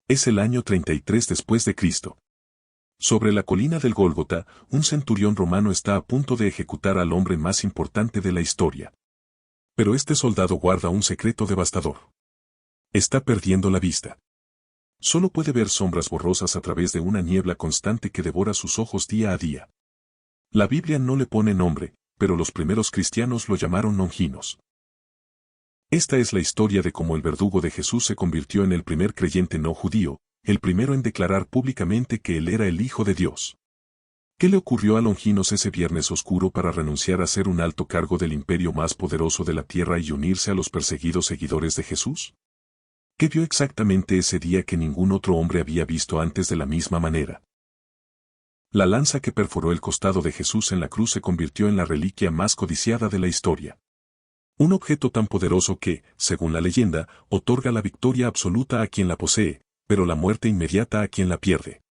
Es el año 33 después de Cristo. Sobre la colina del Gólgota, un centurión romano está a punto de ejecutar al hombre más importante de la historia. Pero este soldado guarda un secreto devastador. Está perdiendo la vista. Solo puede ver sombras borrosas a través de una niebla constante que devora sus ojos día a día. La Biblia no le pone nombre, pero los primeros cristianos lo llamaron Longinos. Esta es la historia de cómo el verdugo de Jesús se convirtió en el primer creyente no judío, el primero en declarar públicamente que él era el Hijo de Dios. ¿Qué le ocurrió a Longinos ese viernes oscuro para renunciar a ser un alto cargo del imperio más poderoso de la tierra y unirse a los perseguidos seguidores de Jesús? ¿Qué vio exactamente ese día que ningún otro hombre había visto antes de la misma manera? La lanza que perforó el costado de Jesús en la cruz se convirtió en la reliquia más codiciada de la historia. Un objeto tan poderoso que, según la leyenda, otorga la victoria absoluta a quien la posee, pero la muerte inmediata a quien la pierde.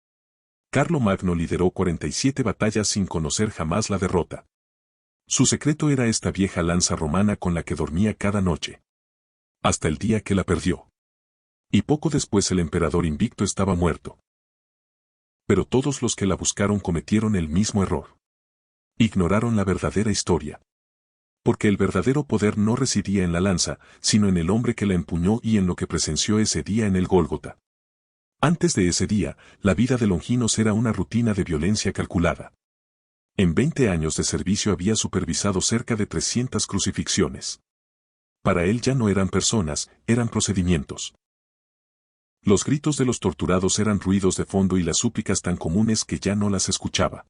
Carlomagno lideró 47 batallas sin conocer jamás la derrota. Su secreto era esta vieja lanza romana con la que dormía cada noche. Hasta el día que la perdió. Y poco después el emperador invicto estaba muerto. Pero todos los que la buscaron cometieron el mismo error. Ignoraron la verdadera historia. Porque el verdadero poder no residía en la lanza, sino en el hombre que la empuñó y en lo que presenció ese día en el Gólgota. Antes de ese día, la vida de Longinos era una rutina de violencia calculada. En 20 años de servicio había supervisado cerca de 300 crucifixiones. Para él ya no eran personas, eran procedimientos. Los gritos de los torturados eran ruidos de fondo y las súplicas tan comunes que ya no las escuchaba.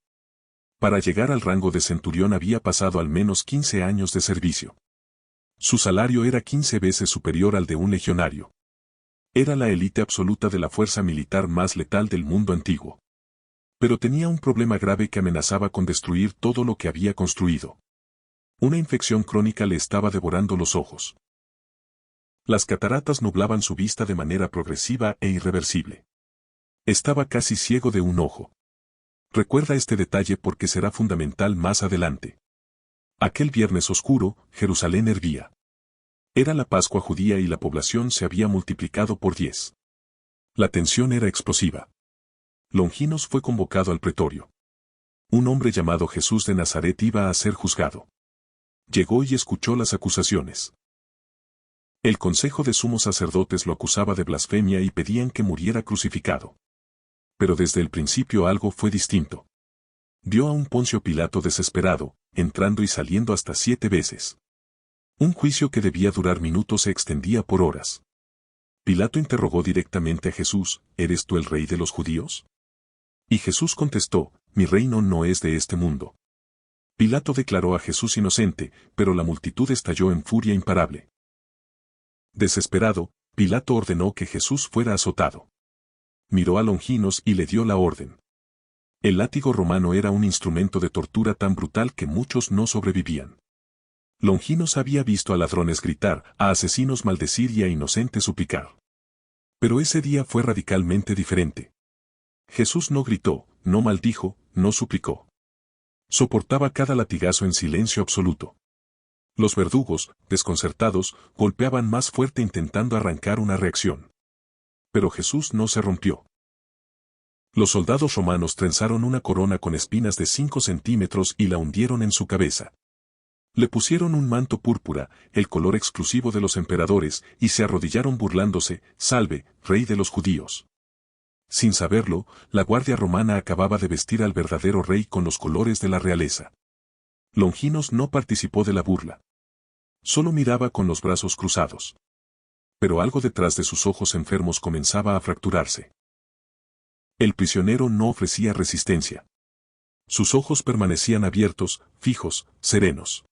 Para llegar al rango de centurión había pasado al menos 15 años de servicio. Su salario era 15 veces superior al de un legionario. Era la élite absoluta de la fuerza militar más letal del mundo antiguo. Pero tenía un problema grave que amenazaba con destruir todo lo que había construido. Una infección crónica le estaba devorando los ojos. Las cataratas nublaban su vista de manera progresiva e irreversible. Estaba casi ciego de un ojo. Recuerda este detalle porque será fundamental más adelante. Aquel viernes oscuro, Jerusalén hervía. Era la Pascua judía y la población se había multiplicado por 10. La tensión era explosiva. Longinos fue convocado al pretorio. Un hombre llamado Jesús de Nazaret iba a ser juzgado. Llegó y escuchó las acusaciones. El consejo de sumos sacerdotes lo acusaba de blasfemia y pedían que muriera crucificado. Pero desde el principio algo fue distinto. Vio a un Poncio Pilato desesperado, entrando y saliendo hasta 7 veces. Un juicio que debía durar minutos se extendía por horas. Pilato interrogó directamente a Jesús, ¿eres tú el rey de los judíos? Y Jesús contestó, mi reino no es de este mundo. Pilato declaró a Jesús inocente, pero la multitud estalló en furia imparable. Desesperado, Pilato ordenó que Jesús fuera azotado. Miró a Longinos y le dio la orden. El látigo romano era un instrumento de tortura tan brutal que muchos no sobrevivían. Longinos había visto a ladrones gritar, a asesinos maldecir y a inocentes suplicar. Pero ese día fue radicalmente diferente. Jesús no gritó, no maldijo, no suplicó. Soportaba cada latigazo en silencio absoluto. Los verdugos, desconcertados, golpeaban más fuerte intentando arrancar una reacción. Pero Jesús no se rompió. Los soldados romanos trenzaron una corona con espinas de 5 centímetros y la hundieron en su cabeza. Le pusieron un manto púrpura, el color exclusivo de los emperadores, y se arrodillaron burlándose, «Salve, rey de los judíos». Sin saberlo, la guardia romana acababa de vestir al verdadero rey con los colores de la realeza. Longinos no participó de la burla. Solo miraba con los brazos cruzados. Pero algo detrás de sus ojos enfermos comenzaba a fracturarse. El prisionero no ofrecía resistencia. Sus ojos permanecían abiertos, fijos, serenos.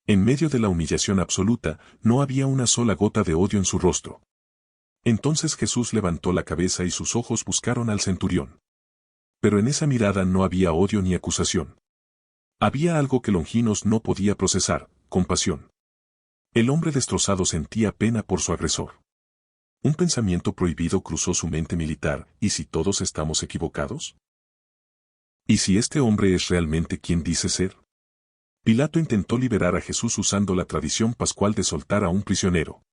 En medio de la humillación absoluta, no había una sola gota de odio en su rostro. Entonces Jesús levantó la cabeza y sus ojos buscaron al centurión. Pero en esa mirada no había odio ni acusación. Había algo que Longinos no podía procesar, compasión. El hombre destrozado sentía pena por su agresor. Un pensamiento prohibido cruzó su mente militar, ¿y si todos estamos equivocados? ¿Y si este hombre es realmente quien dice ser? Pilato intentó liberar a Jesús usando la tradición pascual de soltar a un prisionero.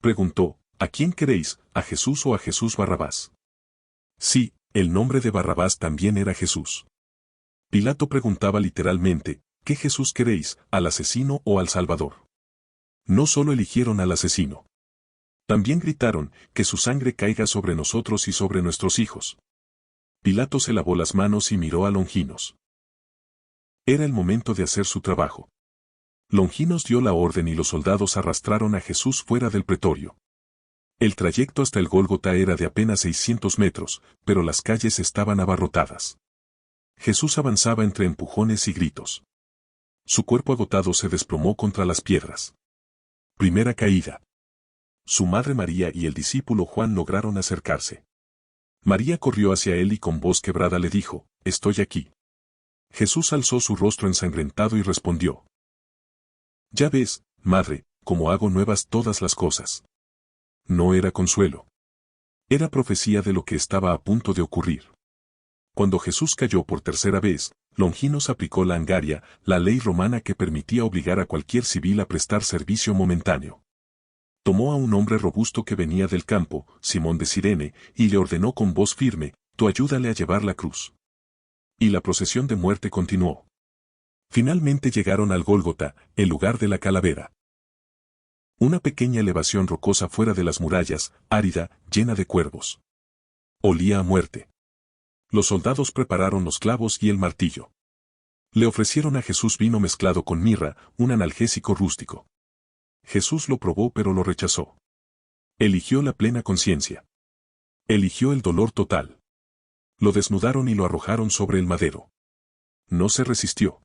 Preguntó, ¿A quién queréis, a Jesús o a Jesús Barrabás? Sí, el nombre de Barrabás también era Jesús. Pilato preguntaba literalmente, ¿qué Jesús queréis, al asesino o al Salvador? No solo eligieron al asesino. También gritaron, que su sangre caiga sobre nosotros y sobre nuestros hijos. Pilato se lavó las manos y miró a Longinos. Era el momento de hacer su trabajo. Longinos dio la orden y los soldados arrastraron a Jesús fuera del pretorio. El trayecto hasta el Gólgota era de apenas 600 metros, pero las calles estaban abarrotadas. Jesús avanzaba entre empujones y gritos. Su cuerpo agotado se desplomó contra las piedras. Primera caída. Su madre María y el discípulo Juan lograron acercarse. María corrió hacia él y con voz quebrada le dijo, «Estoy aquí». Jesús alzó su rostro ensangrentado y respondió, «Ya ves, madre, cómo hago nuevas todas las cosas». No era consuelo. Era profecía de lo que estaba a punto de ocurrir. Cuando Jesús cayó por tercera vez, Longinos aplicó la angaria, la ley romana que permitía obligar a cualquier civil a prestar servicio momentáneo. Tomó a un hombre robusto que venía del campo, Simón de Cirene, y le ordenó con voz firme, «Tú ayúdale a llevar la cruz». Y la procesión de muerte continuó. Finalmente llegaron al Gólgota, el lugar de la calavera. Una pequeña elevación rocosa fuera de las murallas, árida, llena de cuervos. Olía a muerte. Los soldados prepararon los clavos y el martillo. Le ofrecieron a Jesús vino mezclado con mirra, un analgésico rústico. Jesús lo probó pero lo rechazó. Eligió la plena conciencia. Eligió el dolor total. Lo desnudaron y lo arrojaron sobre el madero. No se resistió.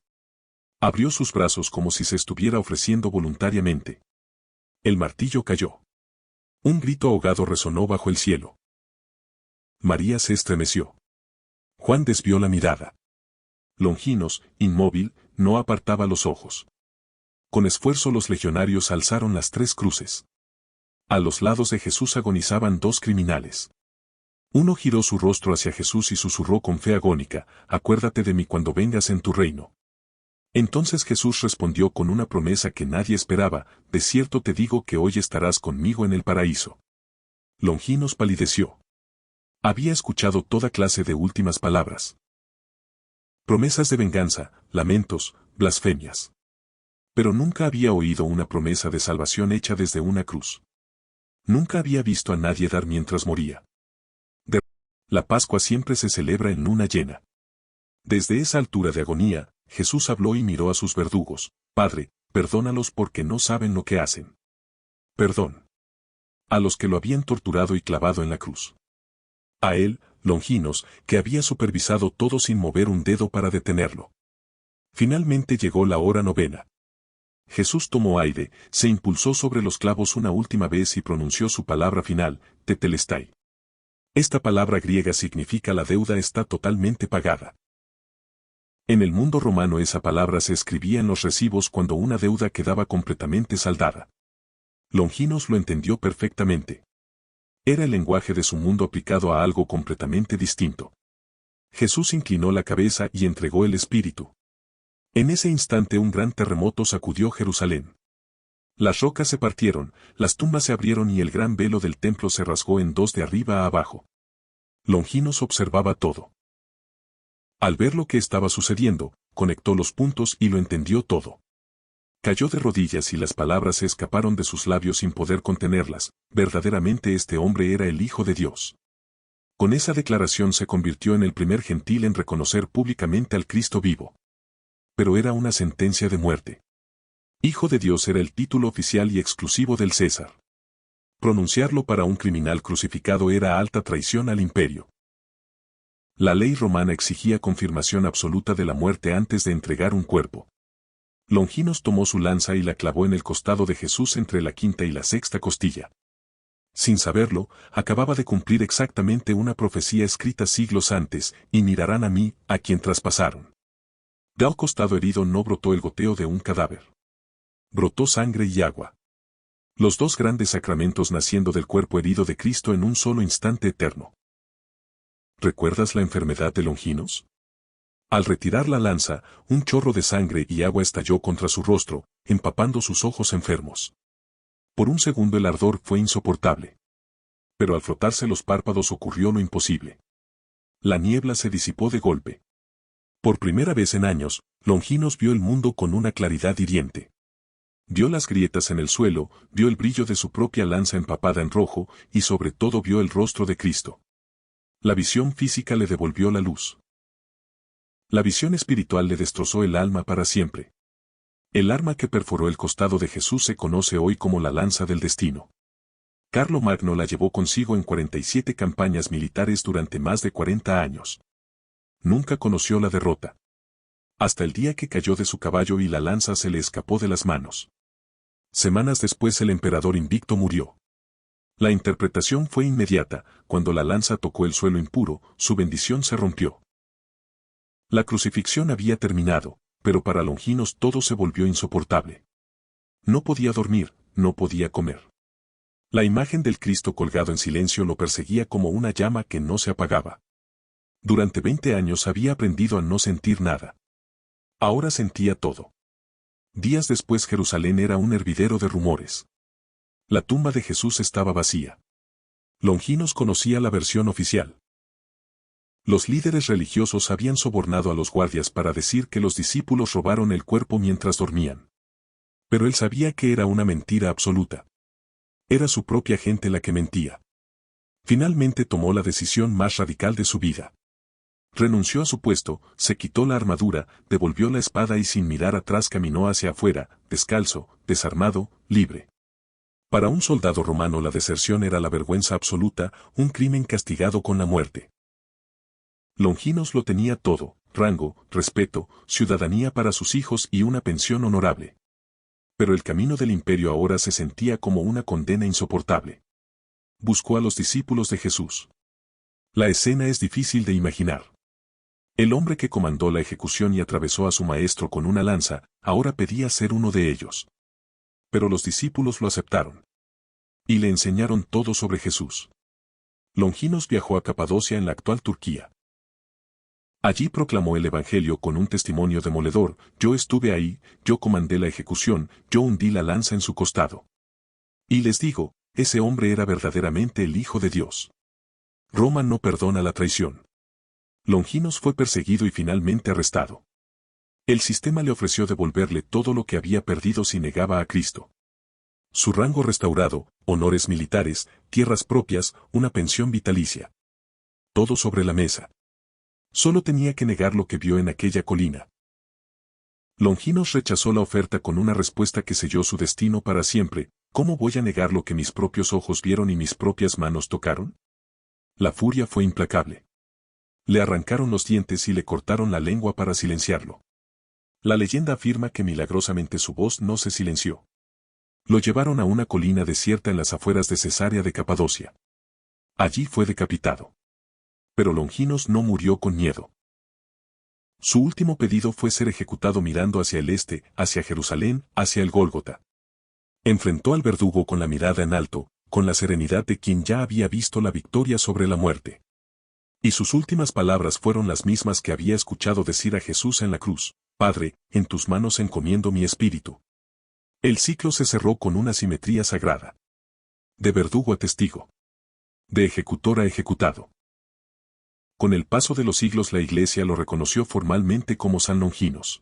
Abrió sus brazos como si se estuviera ofreciendo voluntariamente. El martillo cayó. Un grito ahogado resonó bajo el cielo. María se estremeció. Juan desvió la mirada. Longinos, inmóvil, no apartaba los ojos. Con esfuerzo los legionarios alzaron las 3 cruces. A los lados de Jesús agonizaban 2 criminales. Uno giró su rostro hacia Jesús y susurró con fe agónica, «Acuérdate de mí cuando vengas en tu reino». Entonces Jesús respondió con una promesa que nadie esperaba, «De cierto te digo que hoy estarás conmigo en el paraíso». Longinos palideció. Había escuchado toda clase de últimas palabras. Promesas de venganza, lamentos, blasfemias. Pero nunca había oído una promesa de salvación hecha desde una cruz. Nunca había visto a nadie dar mientras moría. La Pascua siempre se celebra en luna llena. Desde esa altura de agonía, Jesús habló y miró a sus verdugos, «Padre, perdónalos porque no saben lo que hacen». Perdón. A los que lo habían torturado y clavado en la cruz. A él, Longinos, que había supervisado todo sin mover un dedo para detenerlo. Finalmente llegó la hora novena. Jesús tomó aire, se impulsó sobre los clavos una última vez y pronunció su palabra final, tetelestai. Esta palabra griega significa la deuda está totalmente pagada. En el mundo romano esa palabra se escribía en los recibos cuando una deuda quedaba completamente saldada. Longinos lo entendió perfectamente. Era el lenguaje de su mundo aplicado a algo completamente distinto. Jesús inclinó la cabeza y entregó el espíritu. En ese instante un gran terremoto sacudió Jerusalén. Las rocas se partieron, las tumbas se abrieron y el gran velo del templo se rasgó en 2 de arriba a abajo. Longinos observaba todo. Al ver lo que estaba sucediendo, conectó los puntos y lo entendió todo. Cayó de rodillas y las palabras se escaparon de sus labios sin poder contenerlas, verdaderamente este hombre era el Hijo de Dios. Con esa declaración se convirtió en el primer gentil en reconocer públicamente al Cristo vivo. Pero era una sentencia de muerte. Hijo de Dios era el título oficial y exclusivo del César. Pronunciarlo para un criminal crucificado era alta traición al imperio. La ley romana exigía confirmación absoluta de la muerte antes de entregar un cuerpo. Longinos tomó su lanza y la clavó en el costado de Jesús entre la 5ª y la 6ª costilla. Sin saberlo, acababa de cumplir exactamente una profecía escrita siglos antes, y mirarán a mí, a quien traspasaron. Del costado herido no brotó el goteo de un cadáver. Brotó sangre y agua. Los 2 grandes sacramentos naciendo del cuerpo herido de Cristo en un solo instante eterno. ¿Recuerdas la enfermedad de Longinos? Al retirar la lanza, un chorro de sangre y agua estalló contra su rostro, empapando sus ojos enfermos. Por un segundo el ardor fue insoportable. Pero al frotarse los párpados ocurrió lo imposible. La niebla se disipó de golpe. Por primera vez en años, Longinos vio el mundo con una claridad hiriente. Vio las grietas en el suelo, vio el brillo de su propia lanza empapada en rojo, y sobre todo vio el rostro de Cristo. La visión física le devolvió la luz. La visión espiritual le destrozó el alma para siempre. El arma que perforó el costado de Jesús se conoce hoy como la lanza del destino. Carlomagno la llevó consigo en 47 campañas militares durante más de 40 años. Nunca conoció la derrota. Hasta el día que cayó de su caballo y la lanza se le escapó de las manos. Semanas después el emperador invicto murió. La interpretación fue inmediata: cuando la lanza tocó el suelo impuro, su bendición se rompió. La crucifixión había terminado, pero para Longinos todo se volvió insoportable. No podía dormir, no podía comer. La imagen del Cristo colgado en silencio lo perseguía como una llama que no se apagaba. Durante 20 años había aprendido a no sentir nada. Ahora sentía todo. Días después Jerusalén era un hervidero de rumores. La tumba de Jesús estaba vacía. Longinos conocía la versión oficial. Los líderes religiosos habían sobornado a los guardias para decir que los discípulos robaron el cuerpo mientras dormían. Pero él sabía que era una mentira absoluta. Era su propia gente la que mentía. Finalmente tomó la decisión más radical de su vida. Renunció a su puesto, se quitó la armadura, devolvió la espada y sin mirar atrás caminó hacia afuera, descalzo, desarmado, libre. Para un soldado romano la deserción era la vergüenza absoluta, un crimen castigado con la muerte. Longinos lo tenía todo: rango, respeto, ciudadanía para sus hijos y una pensión honorable. Pero el camino del imperio ahora se sentía como una condena insoportable. Buscó a los discípulos de Jesús. La escena es difícil de imaginar. El hombre que comandó la ejecución y atravesó a su maestro con una lanza, ahora pedía ser uno de ellos. Pero los discípulos lo aceptaron. Y le enseñaron todo sobre Jesús. Longinos viajó a Capadocia en la actual Turquía. Allí proclamó el Evangelio con un testimonio demoledor: yo estuve ahí, yo comandé la ejecución, yo hundí la lanza en su costado. Y les digo, ese hombre era verdaderamente el Hijo de Dios. Roma no perdona la traición. Longinos fue perseguido y finalmente arrestado. El sistema le ofreció devolverle todo lo que había perdido si negaba a Cristo. Su rango restaurado, honores militares, tierras propias, una pensión vitalicia. Todo sobre la mesa. Solo tenía que negar lo que vio en aquella colina. Longinos rechazó la oferta con una respuesta que selló su destino para siempre: ¿cómo voy a negar lo que mis propios ojos vieron y mis propias manos tocaron? La furia fue implacable. Le arrancaron los dientes y le cortaron la lengua para silenciarlo. La leyenda afirma que milagrosamente su voz no se silenció. Lo llevaron a una colina desierta en las afueras de Cesarea de Capadocia. Allí fue decapitado. Pero Longinos no murió con miedo. Su último pedido fue ser ejecutado mirando hacia el este, hacia Jerusalén, hacia el Gólgota. Enfrentó al verdugo con la mirada en alto, con la serenidad de quien ya había visto la victoria sobre la muerte. Y sus últimas palabras fueron las mismas que había escuchado decir a Jesús en la cruz: Padre, en tus manos encomiendo mi espíritu. El ciclo se cerró con una simetría sagrada. De verdugo a testigo. De ejecutor a ejecutado. Con el paso de los siglos la Iglesia lo reconoció formalmente como San Longinos.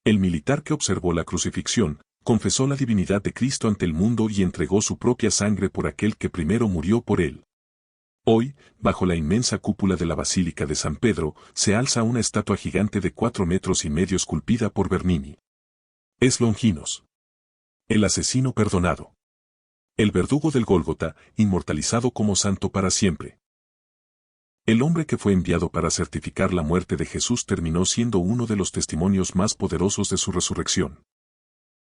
El militar que observó la crucifixión, confesó la divinidad de Cristo ante el mundo y entregó su propia sangre por aquel que primero murió por él. Hoy, bajo la inmensa cúpula de la Basílica de San Pedro, se alza una estatua gigante de 4,5 metros esculpida por Bernini. Es Longinos. El asesino perdonado. El verdugo del Gólgota, inmortalizado como santo para siempre. El hombre que fue enviado para certificar la muerte de Jesús terminó siendo uno de los testimonios más poderosos de su resurrección.